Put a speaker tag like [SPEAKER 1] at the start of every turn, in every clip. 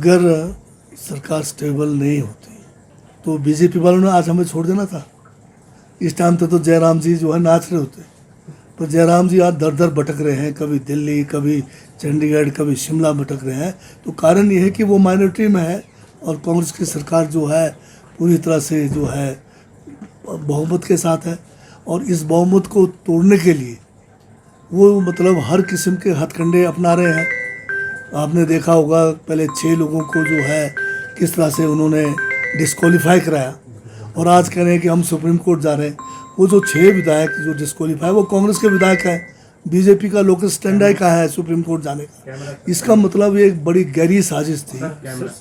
[SPEAKER 1] अगर सरकार स्टेबल नहीं होती तो बीजेपी वालों ने आज हमें छोड़ देना था। इस टाइम तो जयराम जी जो है नाच रहे होते, पर जयराम जी आज दर दर भटक रहे हैं, कभी दिल्ली, कभी चंडीगढ़, कभी शिमला भटक रहे हैं। तो कारण ये है कि वो माइनॉरिटी में है और कांग्रेस की सरकार जो है पूरी तरह से जो है बहुमत के साथ है। और इस बहुमत को तोड़ने के लिए वो मतलब हर किस्म के हथकंडे अपना रहे हैं। आपने देखा होगा पहले 6 लोगों को जो है किस तरह से उन्होंने डिस्क्वालीफाई कराया और आज कह रहे हैं कि हम सुप्रीम कोर्ट जा रहे हैं। वो जो 6 विधायक जो डिस्क्वालीफाई वो कांग्रेस के विधायक हैं, बीजेपी का लोकस स्टैंड का है सुप्रीम कोर्ट जाने का। इसका मतलब ये एक बड़ी गहरी साजिश थी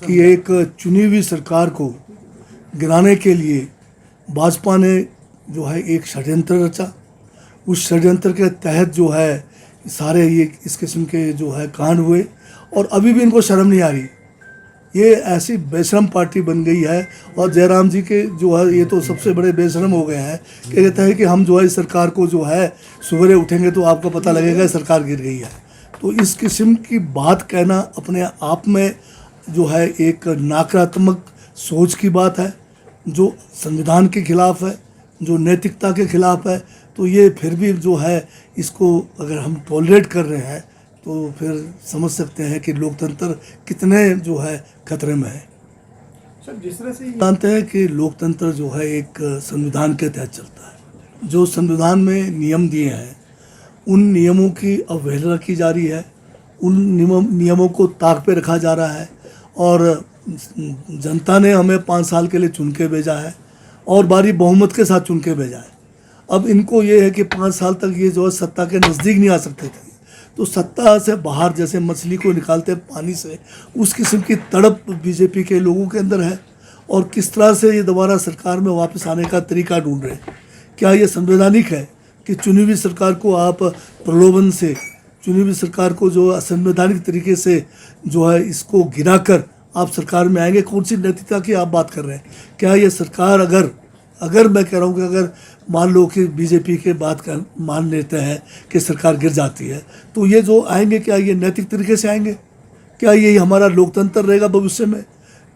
[SPEAKER 1] कि एक चुनी हुई सरकार को गिराने के लिए भाजपा ने जो है एक षड्यंत्र रचा। उस षड्यंत्र के तहत जो है सारे ये इस किस्म के जो है कांड हुए और अभी भी इनको शर्म नहीं आ रही। ये ऐसी बेशरम पार्टी बन गई है और जयराम जी के जो है ये तो सबसे बड़े बेशरम हो गए हैं कि कहते हैं कि हम जो है इस सरकार को जो है सवेरे उठेंगे तो आपको पता लगेगा सरकार गिर गई है। तो इस किस्म की बात कहना अपने आप में जो है एक नकारात्मक सोच की बात है, जो संविधान के खिलाफ है, जो नैतिकता के खिलाफ है। तो ये फिर भी जो है इसको अगर हम टॉलरेट कर रहे हैं तो फिर समझ सकते हैं कि लोकतंत्र कितने जो है खतरे में है।
[SPEAKER 2] सर, जिस तरह से
[SPEAKER 1] जानते हैं कि लोकतंत्र जो है एक संविधान के तहत चलता है। जो संविधान में नियम दिए हैं उन नियमों की अवहेलना की जा रही है, उन नियमों को ताक पे रखा जा रहा है। और जनता ने हमें 5 साल के लिए चुन के भेजा है और बारी बहुमत के साथ चुन के भेजा है। अब इनको ये है कि 5 साल तक ये जो है सत्ता के नज़दीक नहीं आ सकते थे, तो सत्ता से बाहर जैसे मछली को निकालते पानी से, उस किस्म की तड़प बीजेपी के लोगों के अंदर है। और किस तरह से ये दोबारा सरकार में वापस आने का तरीका ढूंढ रहे हैं। क्या ये संवैधानिक है कि चुनी हुई सरकार को आप प्रलोभन से, चुनी हुई सरकार को जो असंवैधानिक तरीके से जो है इसको गिराकर आप सरकार में आएंगे? कौन सी नैतिकता की आप बात कर रहे हैं? क्या ये सरकार अगर मैं कह रहा हूँ कि अगर मान लो कि बीजेपी के बात का मान लेते हैं कि सरकार गिर जाती है, तो ये जो आएंगे क्या ये नैतिक तरीके से आएंगे? क्या ये हमारा लोकतंत्र रहेगा भविष्य में?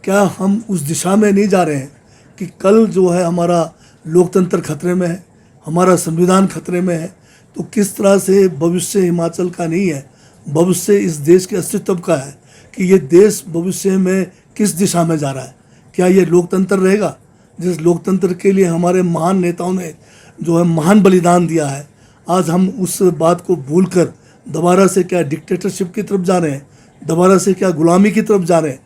[SPEAKER 1] क्या हम उस दिशा में नहीं जा रहे हैं कि कल जो है हमारा लोकतंत्र खतरे में है, हमारा संविधान खतरे में है? तो किस तरह से भविष्य हिमाचल का नहीं है, भविष्य इस देश के अस्तित्व का है कि ये देश भविष्य में किस दिशा में जा रहा है। क्या ये लोकतंत्र रहेगा जिस लोकतंत्र के लिए हमारे महान नेताओं ने जो है महान बलिदान दिया है? आज हम उस बात को भूलकर दोबारा से क्या डिक्टेटरशिप की तरफ जा रहे हैं, दोबारा से क्या गुलामी की तरफ जा रहे हैं?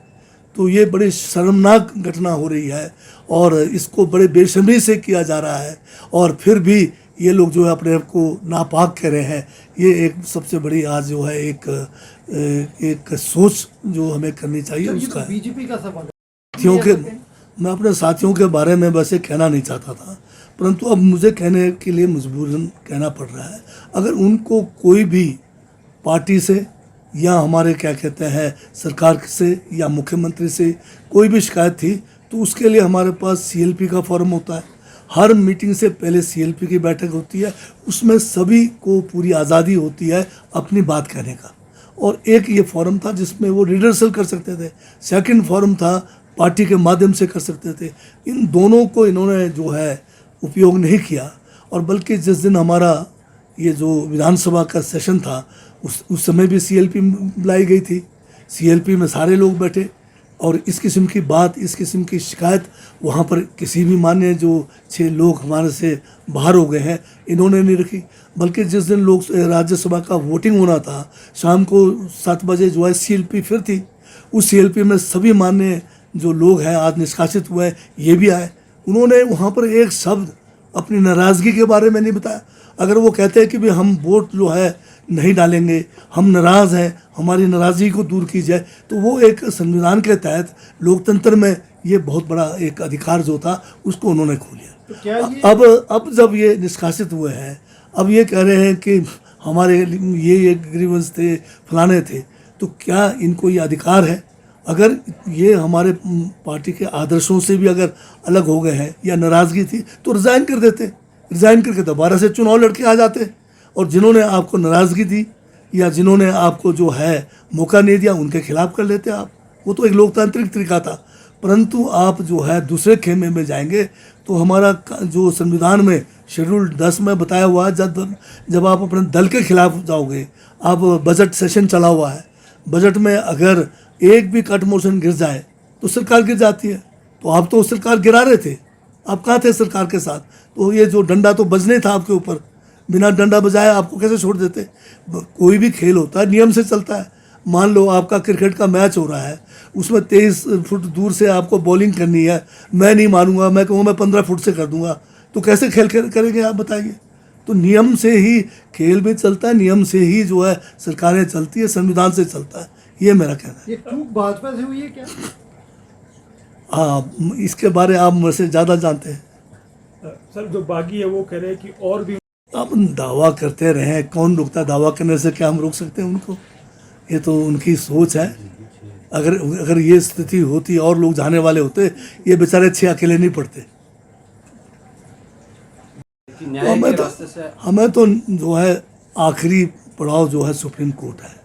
[SPEAKER 1] तो ये बड़ी शर्मनाक घटना हो रही है और इसको बड़े बेशर्मी से किया जा रहा है। और फिर भी ये लोग जो है अपने आप को नापाक कह रहे हैं। ये एक सबसे बड़ी आज जो है एक सोच जो हमें करनी चाहिए उसका है।
[SPEAKER 2] बीजेपी का सवाल
[SPEAKER 1] क्योंकि मैं अपने साथियों के बारे में वैसे कहना नहीं चाहता था, परंतु अब मुझे कहने के लिए मजबूरन कहना पड़ रहा है। अगर उनको कोई भी पार्टी से या हमारे क्या कहते हैं सरकार से या मुख्यमंत्री से कोई भी शिकायत थी तो उसके लिए हमारे पास सीएलपी का फॉर्म होता है। हर मीटिंग से पहले सीएलपी की बैठक होती है, उसमें सभी को पूरी आज़ादी होती है अपनी बात कहने का। और एक ये फॉर्म था जिसमें वो रिहर्सल कर सकते थे, सेकंड फॉर्म था पार्टी के माध्यम से कर सकते थे। इन दोनों को इन्होंने जो है उपयोग नहीं किया। और बल्कि जिस दिन हमारा ये जो विधानसभा का सेशन था उस समय भी सीएलपी बुलाई गई थी, सीएलपी में सारे लोग बैठे और इस किस्म की बात, इस किस्म की शिकायत वहाँ पर किसी भी मान्य जो 6 लोग हमारे से बाहर हो गए हैं इन्होंने नहीं रखी। बल्कि जिस दिन लोग राज्यसभा का वोटिंग होना था शाम को 7 बजे जो है सीएलपी फिर थी, उस सीएलपी में सभी मान्य जो लोग हैं आज निष्कासित हुए ये भी आए। उन्होंने वहाँ पर एक शब्द अपनी नाराज़गी के बारे में नहीं बताया। अगर वो कहते हैं कि भाई हम वोट जो है नहीं डालेंगे, हम नाराज़ हैं, हमारी नाराज़गी को दूर की जाए, तो वो एक संविधान के तहत लोकतंत्र में ये बहुत बड़ा एक अधिकार जो था उसको उन्होंने खो लिया। तो अब जब ये निष्कासित हुए हैं, अब ये कह रहे हैं कि हमारे ये ग्रीवेंस थे, फलाने थे, तो क्या इनको ये अधिकार है? अगर ये हमारे पार्टी के आदर्शों से भी अगर अलग हो गए हैं या नाराज़गी थी तो रिज़ाइन कर देते, रिज़ाइन करके दोबारा से चुनाव लड़के आ जाते। और जिन्होंने आपको नाराज़गी दी या जिन्होंने आपको जो है मौका नहीं दिया उनके खिलाफ कर लेते आप, वो तो एक लोकतांत्रिक तरीका था। परंतु आप जो है दूसरे खेमे में जाएंगे तो हमारा जो संविधान में शेड्यूल 10 में बताया हुआ है, जब आप अपने दल के खिलाफ जाओगे, आप बजट सेशन चला हुआ है, बजट में अगर एक भी कट मोशन गिर जाए तो सरकार गिर जाती है। तो आप तो सरकार गिरा रहे थे, आप कहाँ थे सरकार के साथ? तो ये जो डंडा तो बजने था आपके ऊपर, बिना डंडा बजाए आपको कैसे छोड़ देते? कोई भी खेल होता है नियम से चलता है। मान लो आपका क्रिकेट का मैच हो रहा है, उसमें 23 फुट दूर से आपको बॉलिंग करनी है, मैं नहीं मानूंगा, मैं कहूँगा मैं 15 फुट से कर दूंगा, तो कैसे खेल करेंगे आप बताइए? तो नियम से ही खेल भी चलता है, नियम से ही जो है सरकारें चलती है, संविधान से चलता है, ये मेरा कहना है।
[SPEAKER 2] ये चूक भाजपा से हुई है क्या?
[SPEAKER 1] हाँ, इसके बारे आप मुझसे ज़्यादा जानते हैं।
[SPEAKER 3] सर जो बागी है वो कह रहे हैं कि और भी
[SPEAKER 1] अब दावा करते रहें, कौन रुकता? दावा करने से क्या हम रोक सकते हैं उनको? ये तो उनकी सोच है। अगर ये स्थिति होती और लोग जाने वाले होते, ये बेचारे 6 अकेले नहीं पड़ते। हमें तो जो है आखिरी पड़ाव जो है सुप्रीम कोर्ट है।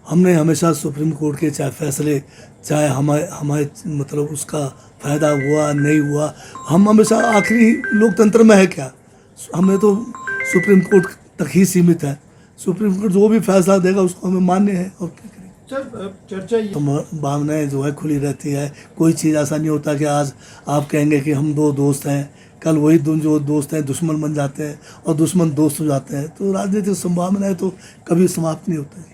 [SPEAKER 1] हमने हमेशा सुप्रीम कोर्ट के चाहे फैसले, चाहे हमारे मतलब उसका फ़ायदा हुआ नहीं हुआ, हम हमेशा आखिरी लोकतंत्र में है क्या, हमें तो सुप्रीम कोर्ट तक ही सीमित है। सुप्रीम कोर्ट जो भी फैसला देगा उसको हमें मान्य है, और क्या करें।
[SPEAKER 2] सर चर्चा ये
[SPEAKER 1] तो भावनाएं जो है खुली रहती है। कोई चीज़ ऐसा नहीं होता कि आज आप कहेंगे कि हम 2 दोस्त हैं, कल वही जो दोस्त हैं दुश्मन बन जाते हैं और दुश्मन दोस्त हो जाते हैं। तो राजनीतिक संभावनाएं तो कभी समाप्त नहीं होती।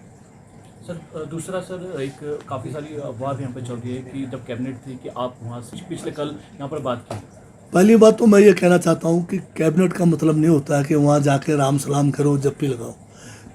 [SPEAKER 4] सर दूसरा सर एक काफ़ी सारी अफवाह यहाँ पे चल रही है कि जब कैबिनेट थी कि आप वहाँ से पिछले कल यहाँ पर बात की।
[SPEAKER 1] पहली बात तो मैं ये कहना चाहता हूँ कि कैबिनेट का मतलब नहीं होता है कि वहाँ जाके राम सलाम करो, जप्पी लगाओ।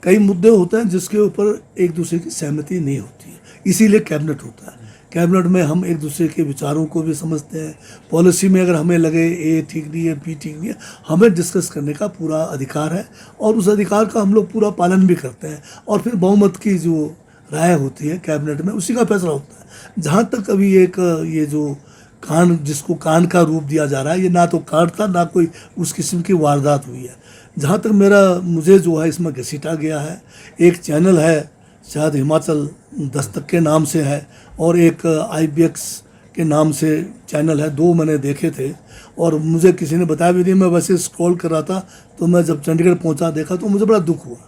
[SPEAKER 1] कई मुद्दे होते हैं जिसके ऊपर एक दूसरे की सहमति नहीं होती है, इसीलिए कैबिनेट होता है। कैबिनेट में हम एक दूसरे के विचारों को भी समझते हैं। पॉलिसी में अगर हमें लगे ए ठीक नहीं है, बी ठीक नहीं है, हमें डिस्कस करने का पूरा अधिकार है, और उस अधिकार का हम लोग पूरा पालन भी करते हैं। और फिर बहुमत की जो राय होती है कैबिनेट में, उसी का फैसला होता है। जहाँ तक अभी एक ये जो जिसको कांड का रूप दिया जा रहा है, ये ना तो कांड था, ना कोई उस किस्म की वारदात हुई है। जहाँ तक मुझे जो है इसमें घसीटा गया है, एक चैनल है शायद हिमाचल दस्तक के नाम से है, और एक IBX के नाम से चैनल है। 2 मैंने देखे थे और मुझे किसी ने बताया भी नहीं। मैं वैसे स्क्रॉल कर रहा था, तो मैं जब चंडीगढ़ पहुंचा देखा तो मुझे बड़ा दुख हुआ,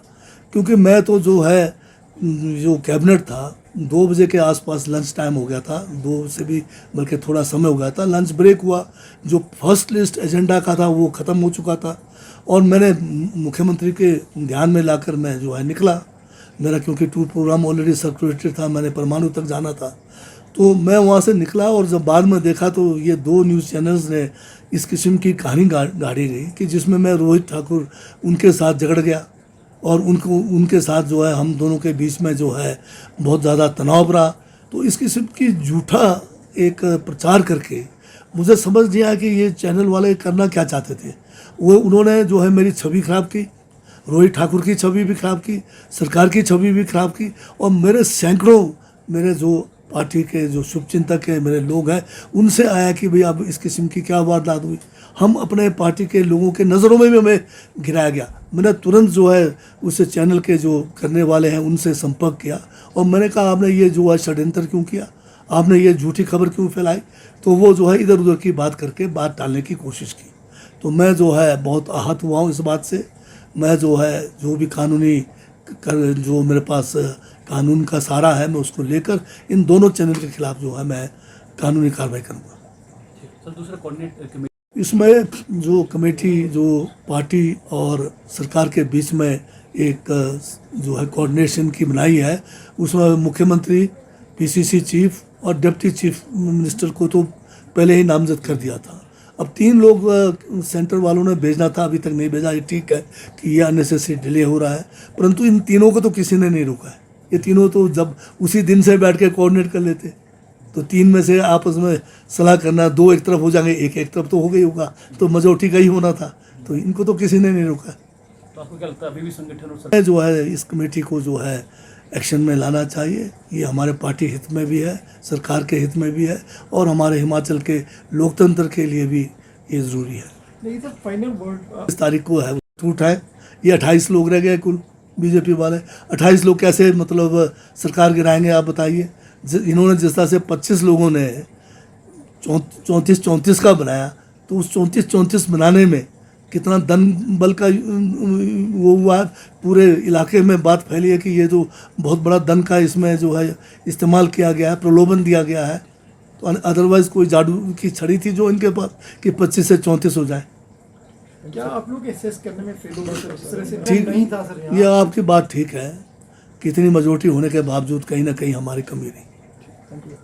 [SPEAKER 1] क्योंकि मैं तो जो है जो कैबिनेट था 2 बजे के आसपास लंच टाइम हो गया था, 2 से भी बल्कि थोड़ा समय हो गया था। लंच ब्रेक हुआ, जो फर्स्ट लिस्ट एजेंडा का था वो ख़त्म हो चुका था, और मैंने मुख्यमंत्री के ध्यान में लाकर मैं जो है निकला। मेरा क्योंकि टूर प्रोग्राम ऑलरेडी सर्कुलेटेड था, मैंने परमाणु तक जाना था, तो मैं वहाँ से निकला। और जब बाद में देखा तो ये 2 न्यूज़ चैनल्स ने इस किस्म की कहानी गाड़ी गई कि जिसमें मैं रोहित ठाकुर उनके साथ झगड़ गया, और उनके साथ जो है हम दोनों के बीच में जो है बहुत ज़्यादा तनाव रहा। तो इस किस्म की झूठा एक प्रचार करके मुझे समझ नहीं आया कि ये चैनल वाले करना क्या चाहते थे। उन्होंने जो है मेरी छवि खराब की, रोहित ठाकुर की छवि भी खराब की, सरकार की छवि भी खराब की, और मेरे सैकड़ों मेरे जो पार्टी के जो शुभचिंतक है, मेरे लोग हैं, उनसे आया कि भाई अब इस किस्म की क्या वारदात हुई। हम अपने पार्टी के लोगों के नज़रों में भी हमें गिराया गया। मैंने तुरंत जो है उस चैनल के जो करने वाले हैं उनसे संपर्क किया, और मैंने कहा आपने ये जो है षड्यंत्र क्यों किया, आपने ये झूठी खबर क्यों फैलाई? तो वो जो है इधर उधर की बात करके बात टालने की कोशिश की। तो मैं जो है बहुत आहत हुआ हूँ इस बात से। मैं जो है जो भी कानूनी जो मेरे पास कानून का सहारा है, मैं उसको लेकर इन दोनों चैनल के खिलाफ जो है मैं कानूनी कार्रवाई करूँगा।
[SPEAKER 4] सर दूसरा कोऑर्डिनेट कमेटी
[SPEAKER 1] इसमें जो कमेटी जो पार्टी और सरकार के बीच में एक जो है कोऑर्डिनेशन की बनाई है, उसमें मुख्यमंत्री, PCC चीफ और डिप्टी चीफ मिनिस्टर को तो पहले ही नामजद कर दिया था। अब 3 लोग सेंटर वालों ने भेजना था, अभी तक नहीं भेजा। ये ठीक है कि ये अननेसेसरी डिले हो रहा है, परंतु इन तीनों को तो किसी ने नहीं रोका है। ये तीनों तो जब उसी दिन से बैठ के कोऑर्डिनेट कर लेते, तो 3 में से आपस में सलाह करना, 2 एक तरफ हो जाएंगे, एक तरफ तो हो गई होगा, तो मेजॉरिटी का ही होना था। तो इनको तो किसी ने नहीं रोका।
[SPEAKER 4] तो आपको क्या लगता है अभी भी संगठन और सरकार
[SPEAKER 1] जो है इस कमेटी को जो है एक्शन में लाना चाहिए। ये हमारे पार्टी हित में भी है, सरकार के हित में भी है, और हमारे हिमाचल के लोकतंत्र के लिए भी ये ज़रूरी है।
[SPEAKER 2] नहीं सर, फाइनल वर्ड
[SPEAKER 1] इस तारीख को है टूट है। ये 28 लोग रह गए कुल बीजेपी वाले। 28 लोग कैसे मतलब सरकार गिराएंगे आप बताइए? इन्होंने जिस तरह से 25 लोगों ने 34 का बनाया, तो उस 34 बनाने में कितना धन बल का वो हुआ, पूरे इलाके में बात फैली है कि ये जो बहुत बड़ा धन का इसमें जो है इस्तेमाल किया गया है, प्रलोभन दिया गया है। तो अदरवाइज़ कोई जादू की छड़ी थी जो इनके पास कि 25 से 34 हो जाए।
[SPEAKER 2] क्या आप लोग असेस करने में फेल हो गए सर? इस तरह से
[SPEAKER 1] ठीक
[SPEAKER 2] नहीं था सर यहाँ।
[SPEAKER 1] ये आपकी बात ठीक है, कितनी मेजोरिटी होने के बावजूद कहीं ना कहीं हमारी कमी रही।
[SPEAKER 2] Thank you.